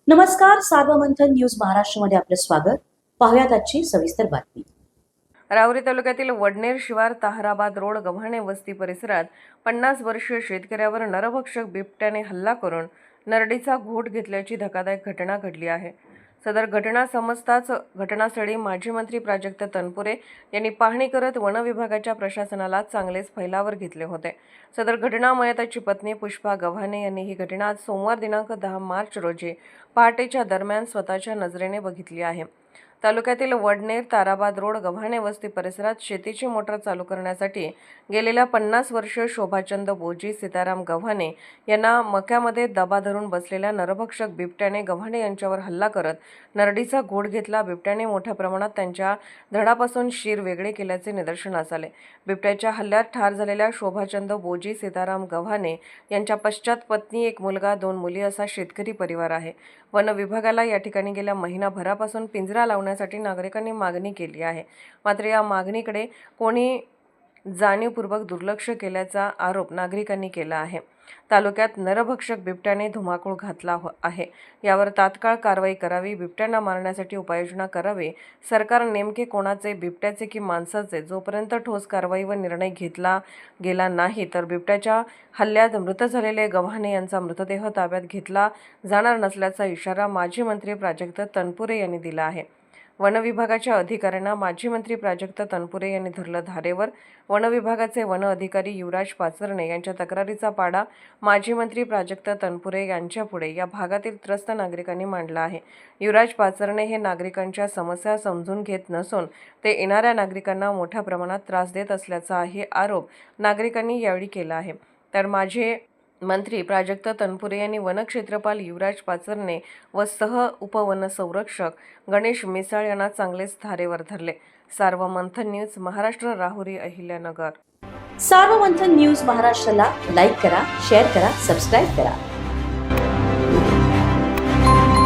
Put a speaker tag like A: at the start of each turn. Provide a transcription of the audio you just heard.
A: नमस्कार, सार्वमंथन न्यूज महाराष्ट्रमध्ये आपलं स्वागत. पाहुयात आजची सविस्तर बातमी.
B: राहुरी तालुक्यातील वडनेर शिवार ताहराबाद रोड गव्हाणे वस्ती परिसरात 50 वर्षीय शेतकऱ्यावर नरभक्षक बिबट्याने हल्ला करून नरडीचा घोट घेतल्याची धक्कादायक घटना घडली आहे. सदर घटना समजताच घटनास्थळी माजी मंत्री प्राजक्त तनपुरे यांनी पाहणी करत वन विभागाच्या प्रशासनाला चांगलेच फैलावर घेतले होते. सदर घटना मयताची पत्नी पुष्पा गव्हाणे यांनी ही घटना आज सोमवार दिनांक 10 मार्च रोजी पहाटेच्या दरम्यान स्वतःच्या नजरेने बघितली आहे. तालुक्यातील वडनेर ताराबाद रोड गव्हाणे वस्ती परिसरात शेतीची मोटर चालू करण्यासाठी गेलेल्या 50 वर्षीय शोभाचंद बोजी सीताराम गव्हाणे यांना मक्यामध्ये दबा धरून बसलेल्या नरभक्षक बिबट्याने गव्हाणे यांच्यावर हल्ला करत नरडीचा घोट घेतला. बिबट्याने मोठ्या प्रमाणात त्यांच्या धडापासून शीर वेगळे केल्याचे निदर्शनास आले. बिबट्याच्या हल्ल्यात ठार झालेल्या शोभाचंद बोजी सीताराम गव्हाणे यांच्या पश्चात पत्नी, एक मुलगा, 2 मुली असा शेतकरी परिवार आहे. वन विभागाला या ठिकाणी गेल्या महिनाभरापासून पिंजरा लावण्यासाठी नागरिकांनी मागणी केली आहे. मात्र या मागणीकडे कोणी जाणीवपूर्वक दुर्लक्ष केल्याचा आरोप नागरिकांनी केला आहे. तालुक्यात नरभक्षक बिबट्याने धुमाकूळ घातला आहे. यावर तात्काळ कारवाई करावी, बिबट्यांना मारण्यासाठी उपाययोजना करावी. सरकार नेमके कोणाचे, बिबट्याचे की माणसाचे, जोपर्यंत ठोस कारवाई व निर्णय घेतला गेला नाही तर बिबट्याच्या हल्ल्यात मृत झालेले गव्हाणे यांचा मृतदेह ताब्यात घेतला जाणार नसल्याचा इशारा माजी मंत्री प्राजक्त तनपुरे यांनी दिला आहे. वन विभागाच्या अधिकाऱ्यांना माजी मंत्री प्राजक्त तनपुरे यांनी धरलं धारेवर. वन विभागाचे वन अधिकारी युवराज पाचरणे यांच्या तक्रारीचा पाडा माजी मंत्री प्राजक्त तनपुरे यांच्यापुढे या भागातील त्रस्त नागरिकांनी मांडला आहे. युवराज पाचरणे हे नागरिकांच्या समस्या समजून घेत नसून ते येणाऱ्या नागरिकांना मोठ्या प्रमाणात त्रास देत असल्याचाही आरोप नागरिकांनी यावेळी केला आहे. तर माजी मंत्री प्राजक्त तनपुरे यांनी वनक्षेत्रपाल युवराज पाचरणे व उपवन संरक्षक गणेश मिसाळ यांना चांगलेच धारेवर धरले. सार्वमंथन न्यूज महाराष्ट्र, राहुरी, अहिल्यानगर.
A: सार्वमंथन न्यूज महाराष्ट्राला लाईक करा, शेअर करा, सबस्क्राईब करा.